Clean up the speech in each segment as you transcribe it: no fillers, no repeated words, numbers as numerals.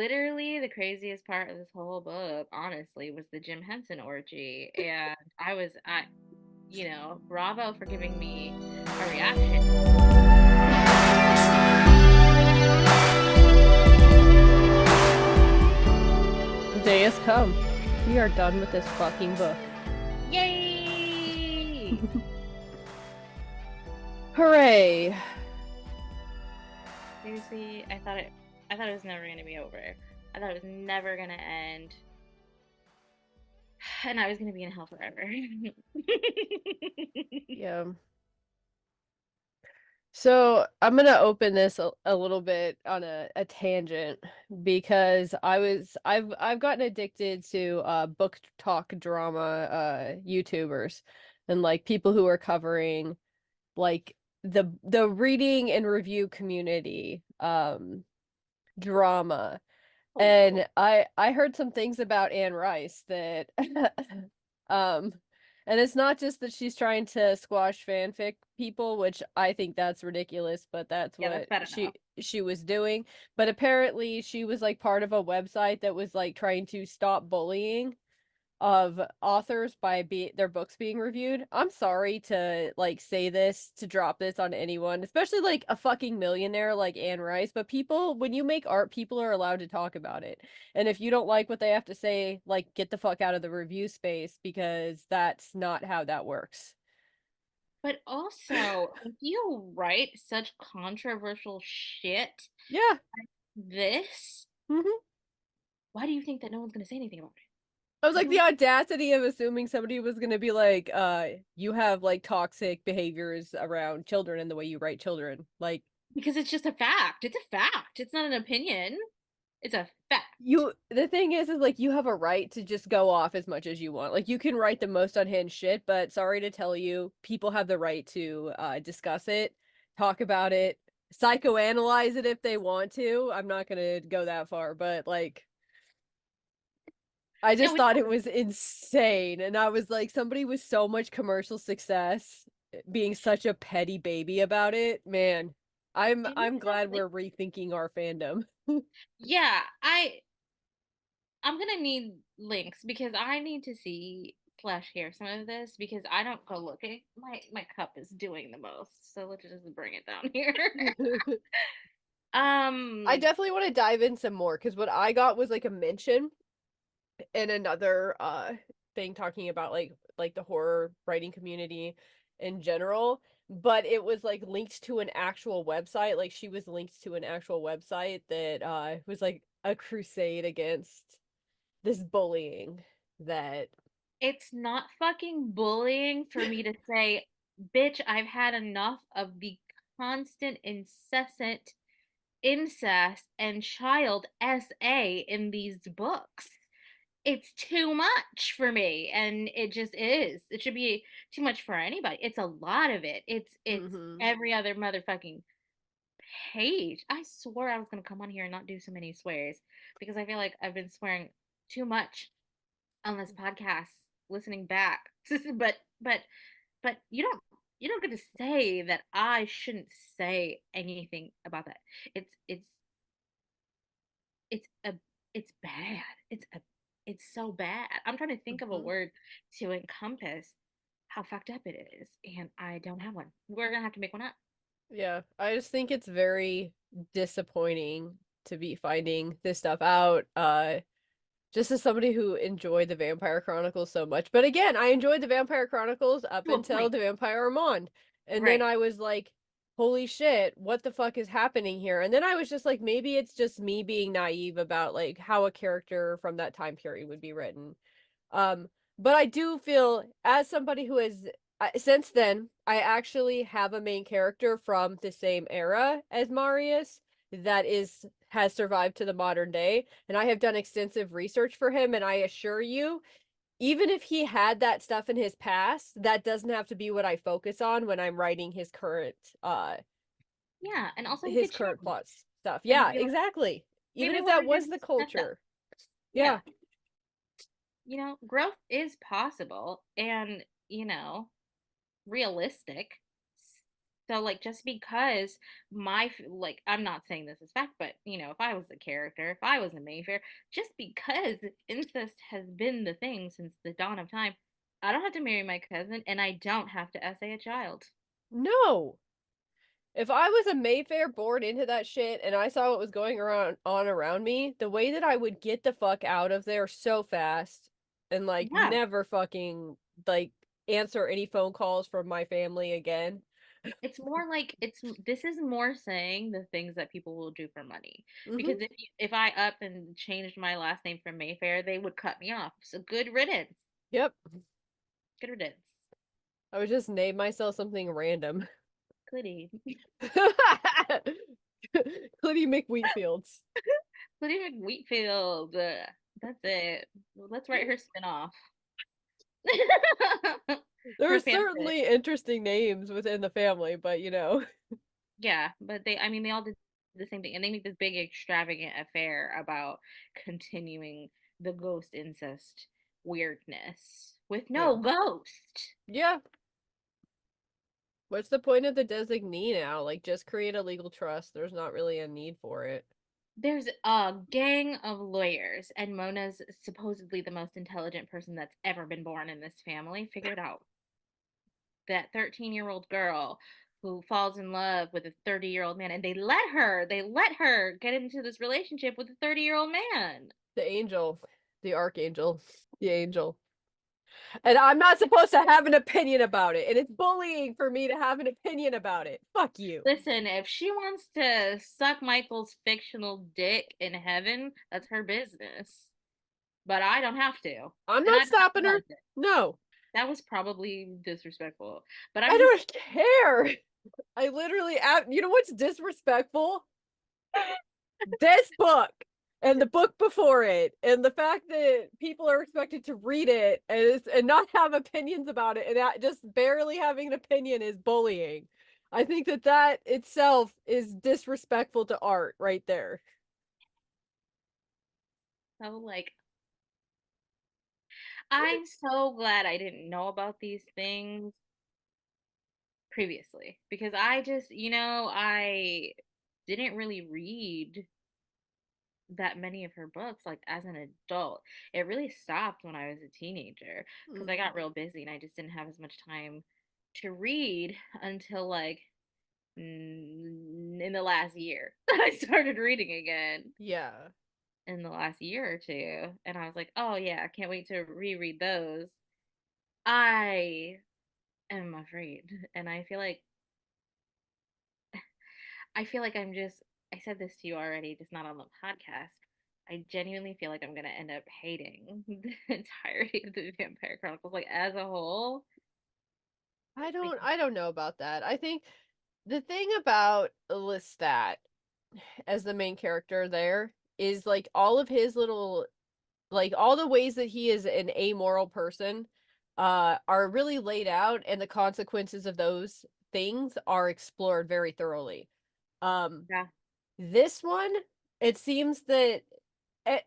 literally the craziest part of this whole book, honestly, was the Jim Henson orgy. And bravo for giving me a reaction. The day has come. We are done with this fucking book. Yay! Hooray! Seriously, I thought it was never gonna be over. I thought it was never gonna end. And I was gonna be in hell forever. Yeah. So I'm gonna open this a little bit on a tangent because I've gotten addicted to book talk drama YouTubers and like people who are covering like the reading and review community drama. Oh, And I heard some things about Anne Rice that um and it's not just that she's trying to squash fanfic people, which I think that's ridiculous, but that's yeah, that's what bad enough. she was doing. But apparently she was like part of a website that was like trying to stop bullying of authors by their books being reviewed. I'm sorry to like say this, to drop this on anyone, especially like a fucking millionaire like Anne Rice, but people, when you make art, people are allowed to talk about it. And if you don't like what they have to say, like get the fuck out of the review space, because that's not how that works. But also, if you write such controversial shit Yeah. like this, Hmm. why do you think that no one's gonna say anything about it? I was You like, don't the audacity of assuming somebody was gonna be like, you have like toxic behaviors around children in the way you write children. Like, because it's just a fact. It's a fact. It's not an opinion. It's a fact. the thing is like you have a right to just go off as much as you want. Like you can write the most unhinged shit, but sorry to tell you, people have the right to discuss it, talk about it, psychoanalyze it if they want to. I'm not gonna go that far, but like I No, just it's thought it was insane. And I was like, somebody with so much commercial success being such a petty baby about it, man. do you I'm have glad like we're rethinking our fandom. yeah, I'm gonna need links because I need to see slash hear some of this because I don't go looking. My cup is doing the most, so let's just bring it down here. I um, definitely want to dive in some more because what I got was like a mention in another thing talking about like the horror writing community in general, but it was like linked to an actual website. Like she was linked to an actual website that was like a crusade against this bullying that it's not fucking bullying for me to say, bitch, I've had enough of the constant, incessant incest and child SA in these books. It's too much for me, and it just is. It should be too much for anybody. It's a lot of it. It's mm-hmm. every other motherfucking page. I swore I was gonna come on here and not do so many swears because I feel like I've been swearing too much on this podcast listening back. but but but you don't get to say that I shouldn't say anything about that. It's it's a it's bad. It's so bad. I'm trying to think of a Mm-hmm. word to encompass how fucked up it is, and I don't have one. We're gonna have to make one up. Yeah, I just think it's very disappointing to be finding this stuff out just as somebody who enjoyed the Vampire Chronicles so much. But again, I enjoyed the Vampire Chronicles up To a until point. the Vampire Armand. And then Right. I was like, holy shit, what the fuck is happening here? And then I was just like, maybe it's just me being naive about like how a character from that time period would be written. Um, but I do feel as somebody who has since then, I actually have a main character from the same era as Marius that is has survived to the modern day, and I have done extensive research for him, and I assure you, even if he had that stuff in his past, that doesn't have to be what I focus on when I'm writing Yeah, and also he his could current change plot stuff. and Yeah, be like, exactly. Even maybe if what that I did was was the messed up. culture. Yeah. Yeah. Growth is possible and, realistic. So, like, just because like, I'm not saying this is fact, but, if I was a character, if I was a Mayfair, just because incest has been the thing since the dawn of time, I don't have to marry my cousin, and I don't have to essay a child. No. If I was a Mayfair born into that shit and I saw what was going around me, the way that I would get the fuck out of there so fast and like Yeah. never fucking like answer any phone calls from my family again. It's more like this is more saying the things that people will do for money. Mhm. Because if I up and changed my last name from Mayfair, they would cut me off. So good riddance. Yep. Good riddance. I would just name myself something random. Clitty. Clitty McWheatfields. Clitty McWheatfield. That's it. Let's write her spinoff. There are Her fanfic. certainly interesting names within the family, but Yeah, but they all did the same thing, and they make this big extravagant affair about continuing the ghost incest weirdness with yeah. no ghost. Yeah. What's the point of the designee now? Like, just create a legal trust. There's not really a need for it. There's a gang of lawyers, and Mona's supposedly the most intelligent person that's ever been born in this family. Figure it out. That 13-year-old girl who falls in love with a 30-year-old man, and they let her get into this relationship with a 30-year-old man. The angel, the archangel, the angel. And I'm not supposed to have an opinion about it. And it's bullying for me to have an opinion about it. Fuck you. Listen, if she wants to suck Michael's fictional dick in heaven, that's her business. But I don't have to. I'm And not I don't have stopping to her. like it. No. That was probably disrespectful. But I I'm just don't care. I literally, you know what's disrespectful? This book and the book before it, and the fact that people are expected to read it and not have opinions about it, and that just barely having an opinion is bullying. I think that that itself is disrespectful to art right there. so like I'm so glad I didn't know about these things previously because I just, I didn't really read that many of her books like as an adult. It really stopped when I was a teenager because I got real busy and I just didn't have as much time to read until like in the last year. I started reading again Yeah. in the last year or two and I was like, "Oh yeah, I can't wait to reread those." I am afraid and I feel like I said this to you already, just not on the podcast. I genuinely feel like I'm gonna end up hating the entirety of the Vampire Chronicles, like as a whole. Like, I don't know about that. I think the thing about Lestat as the main character there is like all of his little like all the ways that he is an amoral person are really laid out, and the consequences of those things are explored very thoroughly. Um yeah, this one, it seems that eh,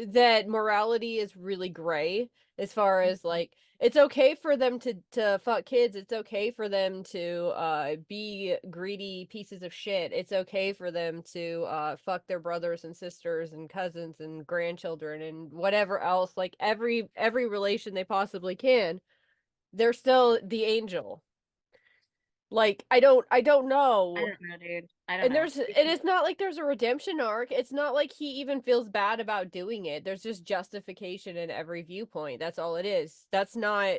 that morality is really gray as far as mhm, like it's okay for them to fuck kids, it's okay for them to be greedy pieces of shit, it's okay for them to fuck their brothers and sisters and cousins and grandchildren and whatever else, like every relation they possibly can. They're still the angel. Like I don't I know. don't know, dude. I don't And know. it's not like there's a redemption arc. It's not like he even feels bad about doing it. There's just justification in every viewpoint. That's all it is. That's not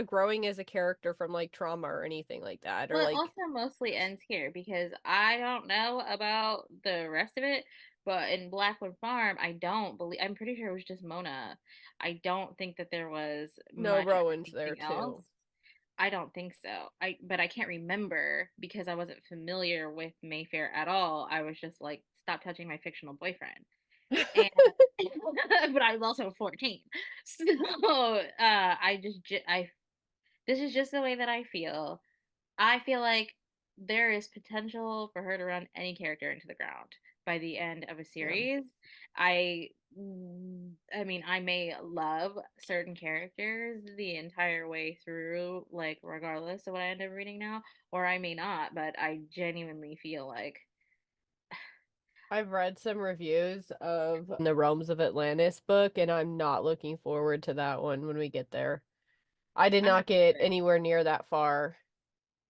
growing as a character from like trauma or anything like that. Or Well, it like also mostly ends here because I don't know about the rest of it, but in Blackwood Farm, I'm pretty sure it was just Mona. I don't think that there was no, much of Rowan's there anything else. too. I don't think so. But I can't remember because I wasn't familiar with Mayfair at all. I was just like, stop touching my fictional boyfriend. And but I was also 14. So I this is just the way that I feel. I feel like there is potential for her to run any character into the ground by the end of a Yeah. series. I I mean, I may love certain characters the entire way through, like, regardless of what I end up reading now, or I may not, but I genuinely feel like, I've read some reviews of the Realms of Atlantis book, and I'm not looking forward to that one when we get there. I did I'm not not get sure. anywhere near that far.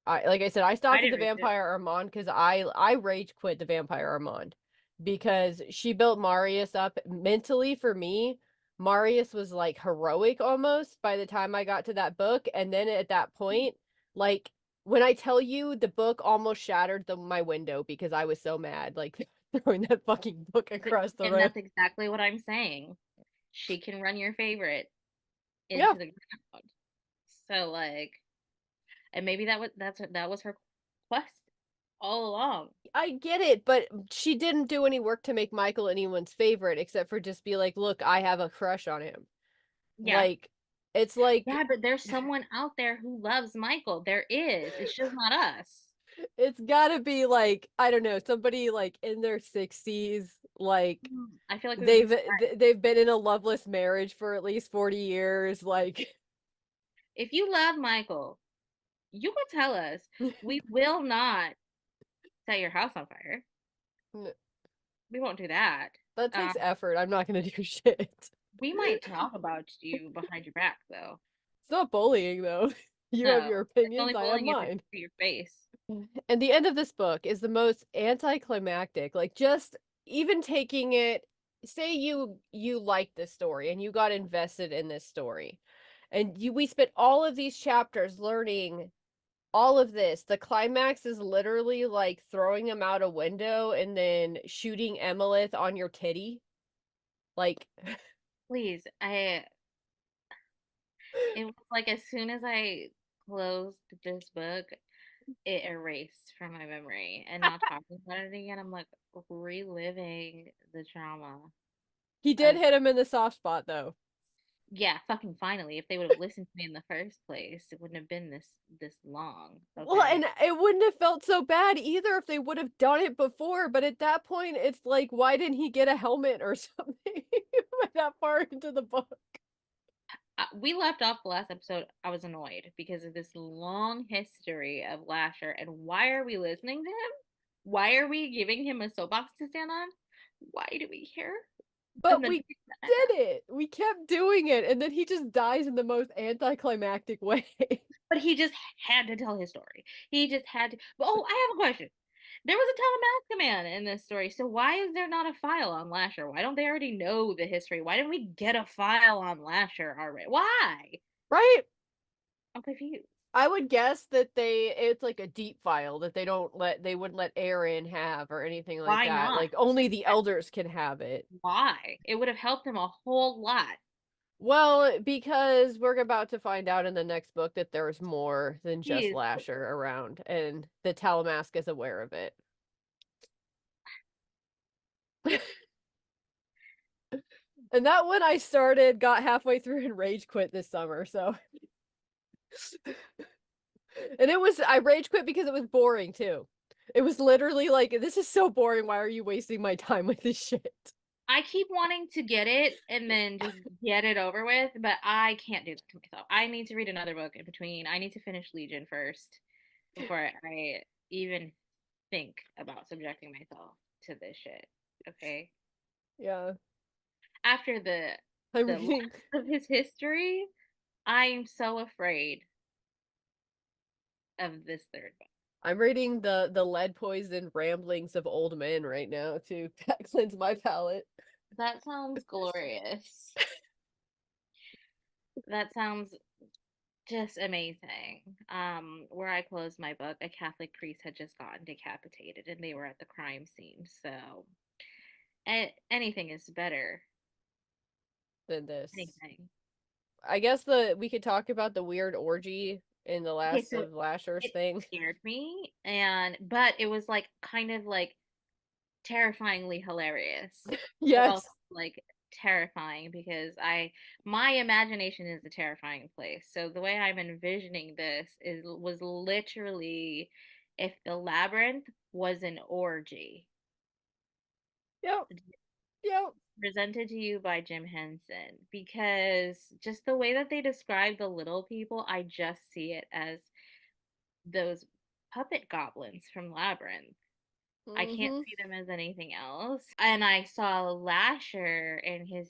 Like I said, I I stopped at the didn't read it. Vampire Armand because I rage quit the Vampire Armand because she built Marius up mentally for me. Marius was like heroic almost by the time I got to that book, and then at that point, like when I tell you the book almost shattered my window because I was so mad, like throwing that fucking book across the And room. that's exactly what I'm saying. She can run your favorite Yeah, into the ground. So like, and maybe that was her quest all along. I get it, but she didn't do any work to make Michael anyone's favorite except for just be like, look, I have a crush on him. Yeah. Like, it's like, Yeah, but there's someone out there who loves Michael. There is. It's just not us. it's gotta be like, I don't know, somebody like in their 60s, like I feel like we would be they've surprised. they've been in a loveless marriage for at least 40 years, like If you love Michael, you could tell us. We will not set your house on fire. We won't do that. that Um, takes effort. I'm not gonna do shit. we might talk about you behind your back, though. It's not bullying though. You have No, your it's opinions, only I have bullying if it's mine. to your face. And the end of this book is the most anticlimactic. Like just even taking it, say you liked this story and you got invested in this story. And we spent all of these chapters learning all of this. The climax is literally like throwing him out a window and then shooting Emilith on your titty. Like Please, it was like as soon as I closed this book, it erased from my memory. And now talking about it again, I'm like reliving the trauma he did of, hit him in the soft spot though. yeah, fucking finally. If they would have listened to me in the first place, it wouldn't have been this long. Well, and Okay. it wouldn't have felt so bad either if they would have done it before, but at that point, it's like, why didn't he get a helmet or something that far into the book? We left off the last episode. I was annoyed because of this long history of Lasher. And why are we listening to him? Why are we giving him a soapbox to stand on? Why do we care? And But then, we did it. We kept doing it, and then he just dies in the most anticlimactic way. but he just had to tell his story. He just had to. Oh, I have a question. There was a Talamasca man in this story. So why is there not a file on Lasher? Why don't they already know the history? Why didn't we get a file on Lasher already? Why? Right? I'm confused. I would guess that it's like a deep file that they wouldn't let Aaron have or anything like Why that. not? Like only the elders can have it. Why? It would have helped him a whole lot. Well, because we're about to find out in the next book that there's more than just Jeez. Lasher around, and the Talamask is aware of it. And that one I started, got halfway through, and rage quit this summer. So, and I rage quit because it was boring too. It was literally like, this is so boring. Why are you wasting my time with this shit? I keep wanting to get it and then just get it over with, but I can't do that to myself. I need to read another book in between. I need to finish Legion first before I even think about subjecting myself to this shit. Okay. Yeah, After I'm the reading. length of his history, I'm so afraid of this third book. I'm reading the lead poison ramblings of old men right now to cleanse my palate. That sounds glorious. That sounds just amazing. Where I closed my book, a Catholic priest had just gotten decapitated and they were at the crime scene. So anything is better. Than this. Anything. I guess we could talk about the weird orgy in the Okay, last so of Lasher's it thing. scared me but it was like kind of like terrifyingly hilarious, but also Yes. like terrifying because my imagination is a terrifying place. So the way I'm envisioning this was literally if the labyrinth was an orgy. Yep. Yep. presented to you by Jim Henson, because just the way that they describe the little people, I just see it as those puppet goblins from Labyrinth. I can't Mm-hmm. see them as anything else. And I saw Lasher in his,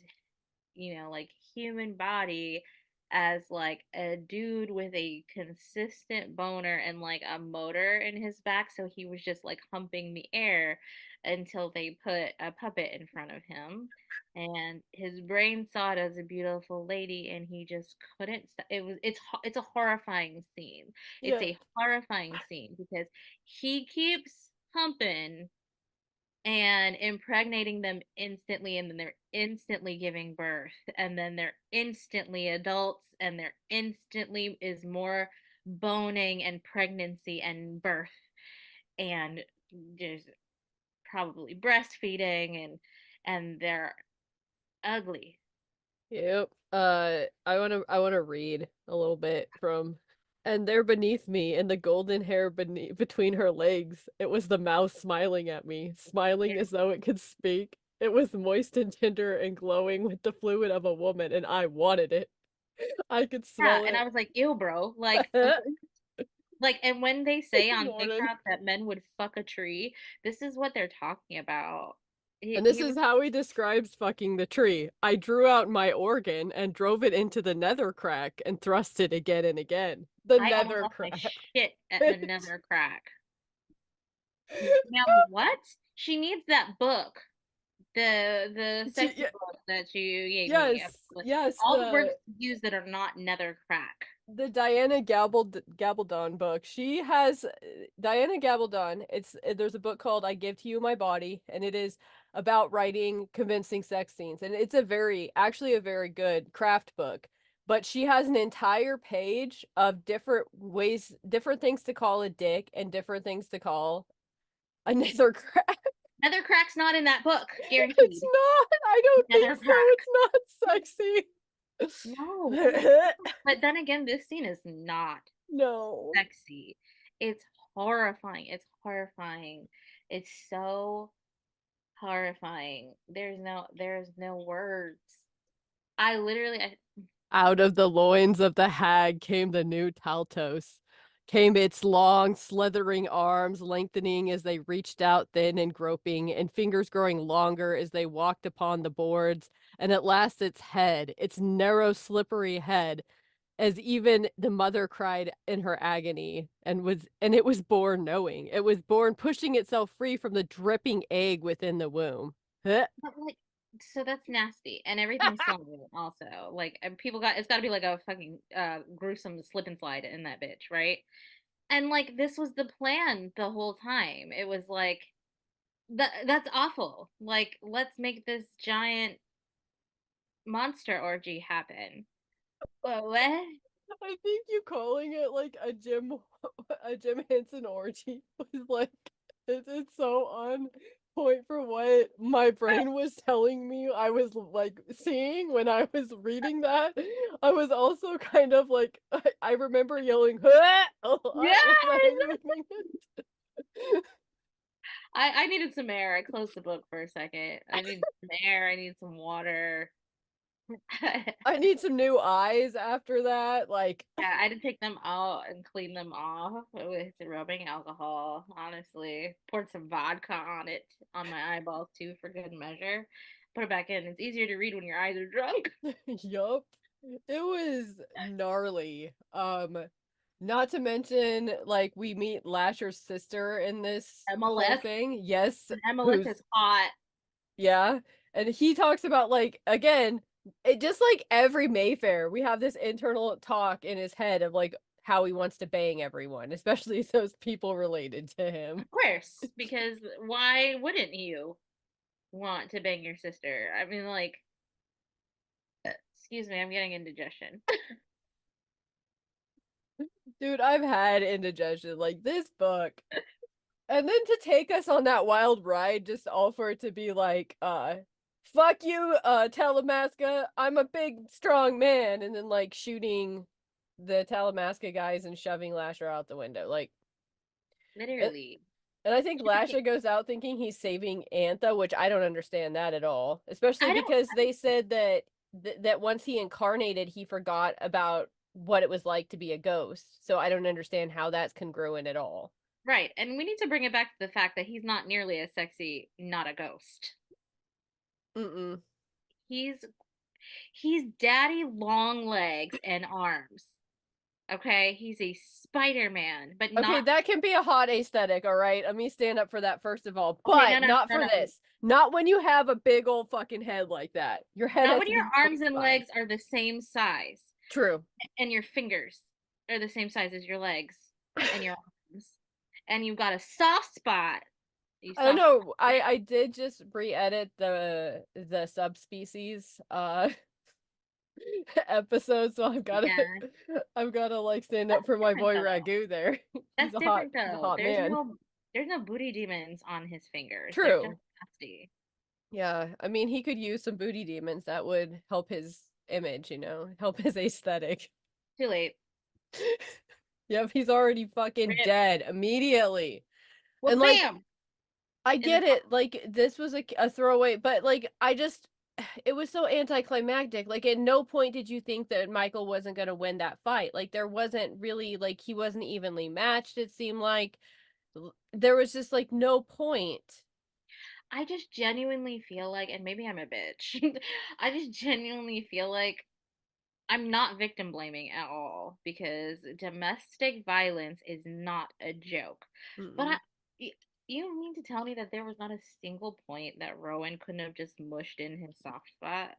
like human body as like a dude with a consistent boner and like a motor in his back. So he was just like humping the air until they put a puppet in front of him. And his brain saw it as a beautiful lady, and he just couldn't. It's a horrifying scene. It's Yeah. a horrifying scene because he keeps humping and impregnating them instantly, and then they're instantly giving birth, and then they're instantly adults, and there instantly is more boning and pregnancy and birth, and there's probably breastfeeding, and they're ugly. Yep. I wanna read a little bit from and there beneath me, in the golden hair beneath between her legs, it was the mouth smiling at me, smiling as though it could speak. It was moist and tender and glowing with the fluid of a woman, and I wanted it. I could Yeah, smell and I it. was like, ew, bro. Good Like, and when they say on morning. TikTok that men would fuck a tree, this is what they're talking about. And this He is was how he describes fucking the tree. I drew out my organ and drove it into the nether crack and thrust it again and again. The I almost nether lost my crack. shit at the nether crack. Now what? She needs that book. The sexy Yeah, book that you gave me. yes, yes, All the words to use that are not nether crack. the Diana Gabaldon book. She has Diana Gabaldon. There's a book called "I Give to You My Body," and it is about writing convincing sex scenes, and it's actually a very good craft book. But she has an entire page of different ways, different things to call a dick, and different things to call another crack. Nether crack's not in that book, It's guaranteed. not. I don't think Nether so. crack. It's not sexy. No. But then again, this scene is not No. sexy. It's horrifying. It's horrifying. It's so horrifying. There's no words. I literally Out of the loins of the hag came the new Taltos. Came its long, slithering arms, lengthening as they reached out thin and groping, and fingers growing longer as they walked upon the boards, and at last its head, its narrow, slippery head, as even the mother cried in her agony, and it was born knowing. It was born pushing itself free from the dripping egg within the womb. Huh? but like, so that's nasty, and everything's slimy also. Like, and people got it's got to be like a fucking gruesome slip and slide in that bitch, right? And like this was the plan the whole time. It was like that's awful. Like, let's make this giant monster orgy happen. What? I think you calling it like a Jim Henson orgy was like it's so on point for what my brain was telling me I was like seeing when I was reading that. I was also kind of like I remember yelling a lot when I Yes! was reading it. I needed some air. I closed the book for a second. I need some air. I need some water. I need some new eyes after that. Like Yeah, I had to take them out and clean them off with the rubbing alcohol, honestly. Poured some vodka on it, on my eyeballs too, for good measure. Put it back in. It's easier to read when your eyes are drunk. yup. It was gnarly. Not to mention, like, we meet Lasher's sister in this whole Emilith. thing. Yes, And Emilith who's is hot. yeah. And he talks about like again, it just like every Mayfair, we have this internal talk in his head of like how he wants to bang everyone, especially those people related to him. Of course, because why wouldn't you want to bang your sister? I mean, like, excuse me, I'm getting indigestion. Dude, I've had indigestion like this book. And then to take us on that wild ride, just all for it to be like, fuck you, Talamasca, I'm a big, strong man, and then like shooting the Talamasca guys and shoving Lasher out the window. Like, it, Literally. And I think Lasher goes out thinking he's saving Antha, which I don't understand that at all. Especially I don't because they said that that once he incarnated, he forgot about what it was like to be a ghost. So I don't understand how that's congruent at all. right, and we need to bring it back to the fact that he's not nearly as sexy, not a ghost. Mm-mm. He's he's daddy long legs and arms. Okay, he's a Spider-Man, but Okay, not that can be a hot aesthetic, all right? Let me stand up for that first of all. okay. No, But no, not no, for no. this. Not when you have a big old fucking head like that. Your head Not has when to your be arms totally and fine. legs are the same size, True. and your fingers are the same size as your legs and your arms, and you've got a soft spot. You I don't soft know. spot. I did just re-edit the subspecies episode, so Yeah, I've gotta like stand up that's for my different boy though. Ragu there. That's Hot different he's a though. hot man. There's no booty demons on his fingers. They're just True. nasty. Yeah. I mean he could use some booty demons that would help his image, help his aesthetic. Too late. Yep, he's already fucking Rip. dead immediately. Well, And like bam. I In the get top. it. Like this was a throwaway, but like I just it was so anticlimactic. Like at no point did you think that Michael wasn't going to win that fight. Like there wasn't really like he wasn't evenly matched it seemed like there was just like no point. I just genuinely feel like, and maybe I'm a bitch. I just genuinely feel like I'm not victim blaming at all because domestic violence is not a joke. But Mm-mm. y- you mean to tell me that there was not a single point that Rowan couldn't have just mushed in his soft spot?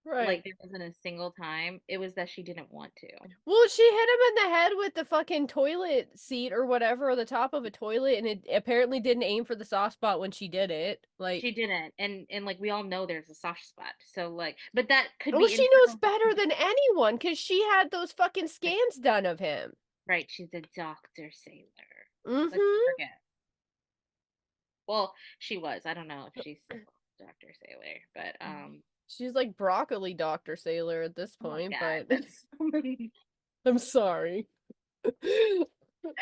Like Right. there wasn't a single time. It was that she didn't want to. Well, she hit him in the head with the fucking toilet seat or whatever, or the top of a toilet, and it apparently didn't aim for the soft spot when she did it. She Like, didn't, and like we all know there's a soft spot. So like, but that could well, be she knows internal. better than anyone because she had those fucking scans done of him. Right, she's a doctor sailor. Let's Mm-hmm. forget. Well, she was. I don't know if she's still Dr. Sailor, but She's like broccoli Dr. Sailor at this oh my point, god, but that's I'm sorry.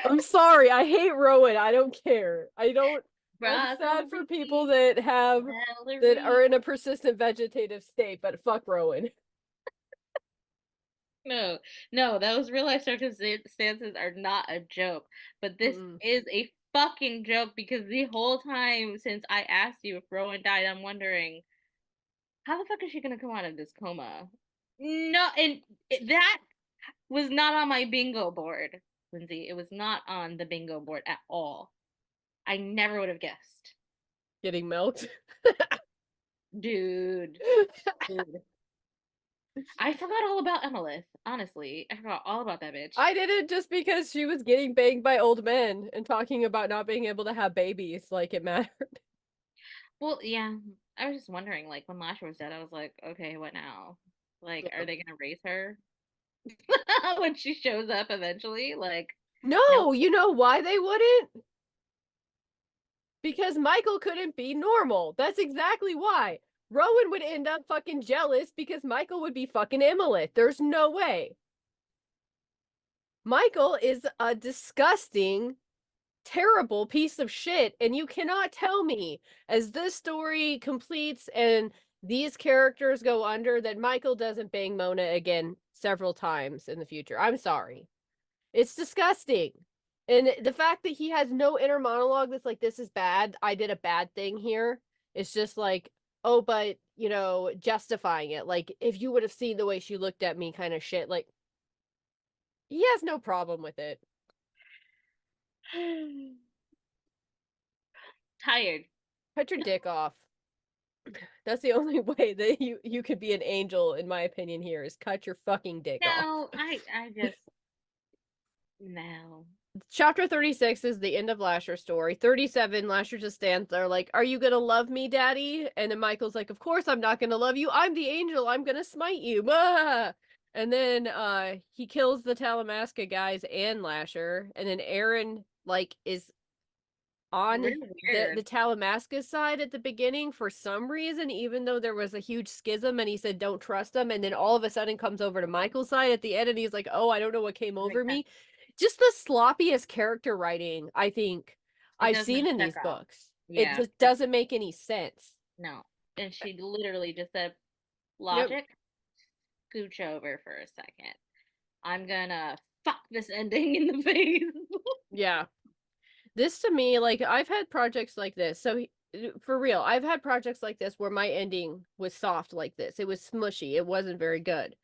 I'm sorry. I hate Rowan. I don't care. I don't I'm sad for people broccoli that are celery. in a persistent vegetative state, but fuck Rowan. No, no, those real life circumstances are not a joke. But this Mm-mm. is a fucking joke because the whole time since I asked you if Rowan died, I'm wondering how the fuck is she gonna come out of this coma? No, and that was not on my bingo board, Lindsay. It was not on the bingo board at all. I never would have guessed. Getting milked. Dude. Dude. I forgot all about Emilith, honestly. I forgot all about that bitch. I did it just because she was getting banged by old men and talking about not being able to have babies like it mattered. Well, yeah. I was just wondering, like, when Lasher was dead, I was like, okay, what now? Like, are Yeah. they gonna raise her when she shows up eventually? Like, nope. No, you know why they wouldn't? Because Michael couldn't be normal. That's exactly why. Rowan would end up fucking jealous because Michael would be fucking Emily. There's no way. Michael is a disgusting, terrible piece of shit, and you cannot tell me as this story completes and these characters go under that Michael doesn't bang Mona again several times in the future. I'm sorry. It's disgusting. And the fact that he has no inner monologue that's like, this is bad, I did a bad thing here, it's just like, oh, but, justifying it. Like, if you would have seen the way she looked at me, kind of shit. Like, he has no problem with it. Tired. Cut your dick off. That's the only way that you could be an angel, in my opinion, here is cut your fucking dick off. No, I just no. Chapter 36 is the end of Lasher's story. 37, Lasher just stands there like, are you gonna love me, daddy? And then Michael's like, of course I'm not gonna love you. I'm the angel. I'm gonna smite you. Bah! And then he kills the Talamasca guys and Lasher. And then Aaron like is on Really the weird. Talamasca side at the beginning for some reason, even though there was a huge schism and he said don't trust him, and then all of a sudden comes over to Michael's side at the end and he's like, oh, I don't know what came That over makes sense. me. just the sloppiest character writing I think It I've seen doesn't in check these out. books. It Yeah, just doesn't make any sense. no. And she literally just said, Yep. logic, scooch over for a second. I'm gonna fuck this ending in the face. Yeah. This to me, like I've had projects like this. So for real, I've had projects like this where my ending was soft like this. It was smushy. It wasn't very good.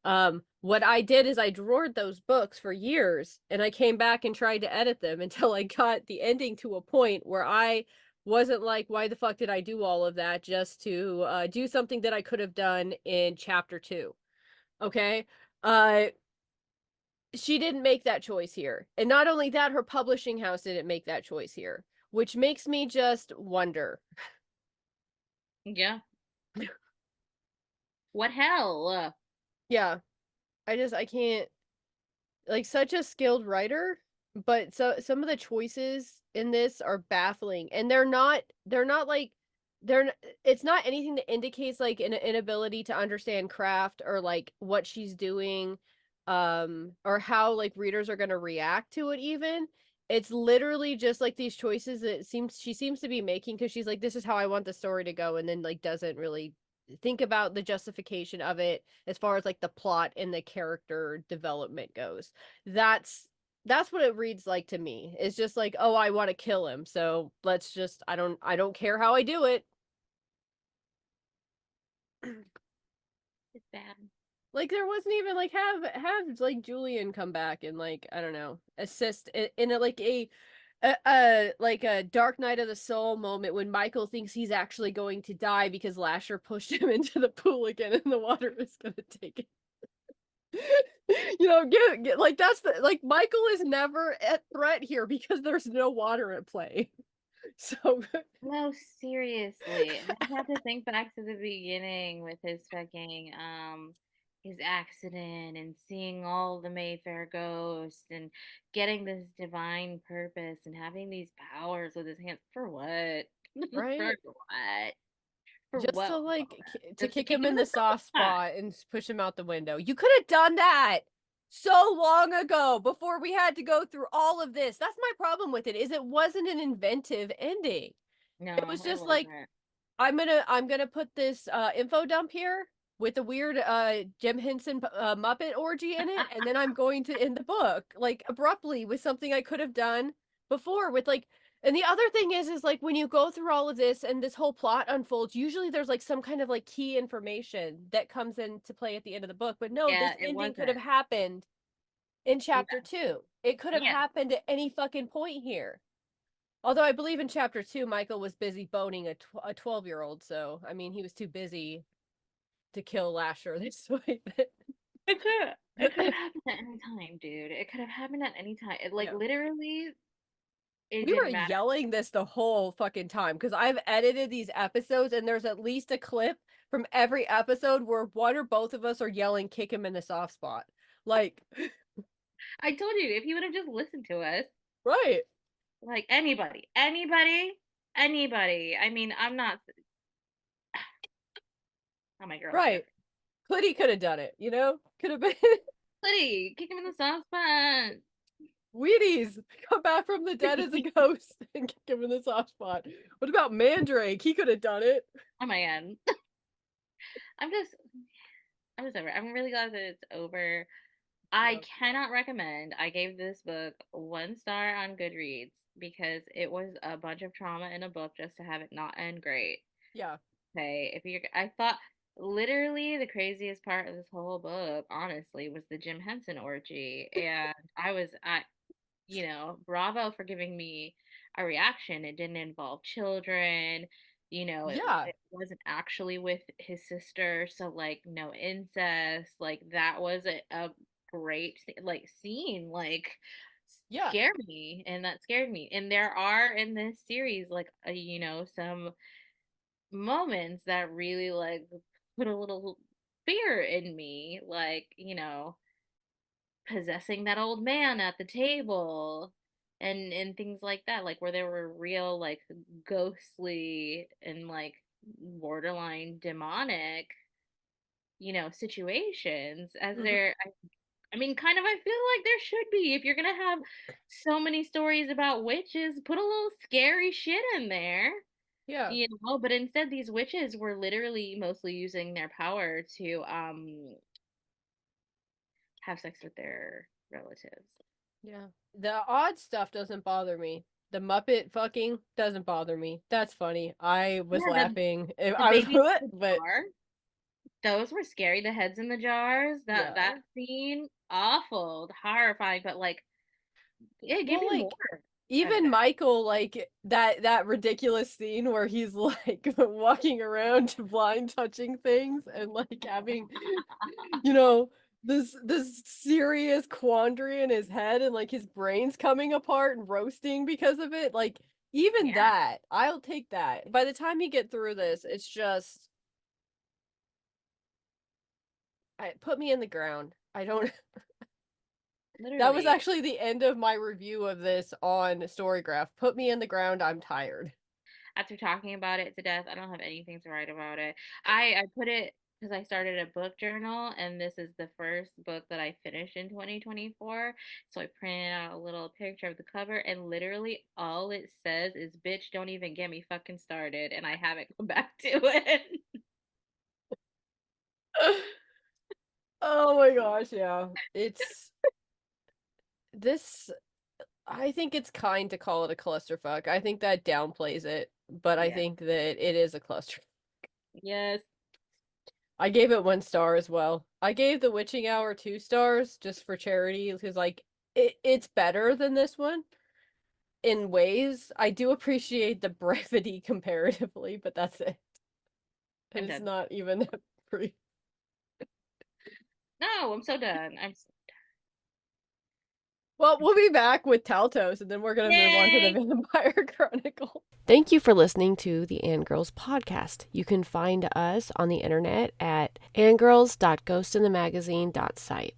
What I did is I drawered those books for years and I came back and tried to edit them until I got the ending to a point where I wasn't like, why the fuck did I do all of that just to do something that I could have done in chapter 2. Okay. Uh, she didn't make that choice here. And not only that, her publishing house didn't make that choice here, which makes me just wonder. Yeah. What hell? Yeah, I can't, like, such a skilled writer, but so some of the choices in this are baffling and they're not like it's not anything that indicates like an inability to understand craft or like what she's doing or how like readers are going to react to it even. It's literally just like these choices that seems she seems to be making because she's like, this is how I want the story to go, and then like doesn't really think about the justification of it as far as like the plot and the character development goes. That's what it reads like to me. It's just like, oh, I want to kill him, so let's just I don't care how I do it. It's bad. Like there wasn't even like have like Julian come back and like I don't know assist in a like like a Dark Night of the Soul moment when Michael thinks he's actually going to die because Lasher pushed him into the pool again and the water is gonna take it. Get like that's the like Michael is never at threat here because there's no water at play. So No, seriously. I have to think back to the beginning with his accident and seeing all the Mayfair ghosts and getting this divine purpose and having these powers with his hands. For what? For right, what? For just what to was all like that? to Just to kick kick him him in in the the soft spot. spot and push him out the window. You could have done that so long ago before we had to go through all of this. That's my problem with it is it wasn't an inventive ending. It was No, it just like wasn't. I'm gonna put this info dump here with a weird Jim Henson Muppet orgy in it, and then I'm going to end the book like abruptly with something I could have done before with like. And the other thing is like when you go through all of this and this whole plot unfolds, usually there's like some kind of like key information that comes into play at the end of the book. But no, this Yeah, it ending could have wasn't. happened in Yeah, chapter 2. It could have yeah. happened at any fucking point here. Although I believe in chapter 2, Michael was busy boning a 12-year-old, so I mean he was too busy to kill Lasher this way. It could have happened at any time, dude. It could have happened at any time. It like Yeah. literally it We were didn't matter. yelling this the whole fucking time because I've edited these episodes and there's at least a clip from every episode where one or both of us are yelling, kick him in the soft spot. Like, I told you if he would have just listened to us, right, like anybody. I mean, I'm not oh my girl stuff. right. Clitty could have done it, you know? Could have been Liddy, kick him in the soft spot. Wheaties come back from the dead as a ghost and kick him in the soft spot. What about Mandrake? He could have done it. Oh my god. I'm just I'm just over. I'm really glad that it's over. I Yeah. cannot recommend. I gave this book 1 star on Goodreads because it was a bunch of trauma in a book just to have it not end great. Yeah. Okay, if you're, I thought literally the craziest part of this whole book, honestly, was the Jim Henson orgy, and bravo for giving me a reaction. It didn't involve children. Yeah. It wasn't actually with his sister, so like no incest. Like that was a great like scene. Like Yeah. scared me, and that scared me. And there are in this series like some moments that really like put a little fear in me, like possessing that old man at the table and things like that, like where there were real like ghostly and like borderline demonic situations as Mhm. there I mean, kind of, I feel like there should be. If you're gonna have so many stories about witches, put a little scary shit in there, Yeah. you know? But instead, these witches were literally mostly using their power to have sex with their relatives. Yeah. The odd stuff doesn't bother me. The Muppet fucking doesn't bother me. That's funny. I was Yeah, laughing. the I was, babies in the but jar, those were scary. The heads in the jars, yeah. that scene, awful, horrifying. But like, yeah, give Well, me more like of even that. Michael, like that ridiculous scene where he's like walking around blind touching things and like having, you know, this serious quandary in his head and like his brain's coming apart and roasting because of it. Like even Yeah, that, I'll take that. By the time you get through this, it's just put me in the ground. I don't That was literally. actually the end of my review of this on Storygraph. Put me in the ground. I'm tired. After talking about it to death, I don't have anything to write about it. I put it because I started a book journal, and this is the first book that I finished in 2024. So I printed out a little picture of the cover, and literally all it says is "Bitch, don't even get me fucking started," and I haven't come back to it. Oh my gosh, yeah. It's this I think it's kind to call it a clusterfuck. I think that downplays it, but I Yeah. think that it is a cluster. Yes. I gave it 1 star as well. I gave The Witching Hour 2 stars just for charity because like it's better than this one in ways. I do appreciate the brevity comparatively, but that's it. And I'm it's done. not even that brief. No, I'm so done. Well, we'll be back with Taltos, and then we're going to move on to the Yay! Vampire Chronicle. Thank you for listening to the Annegirls Podcast. You can find us on the internet at annegirls.ghostinthemagazine.site.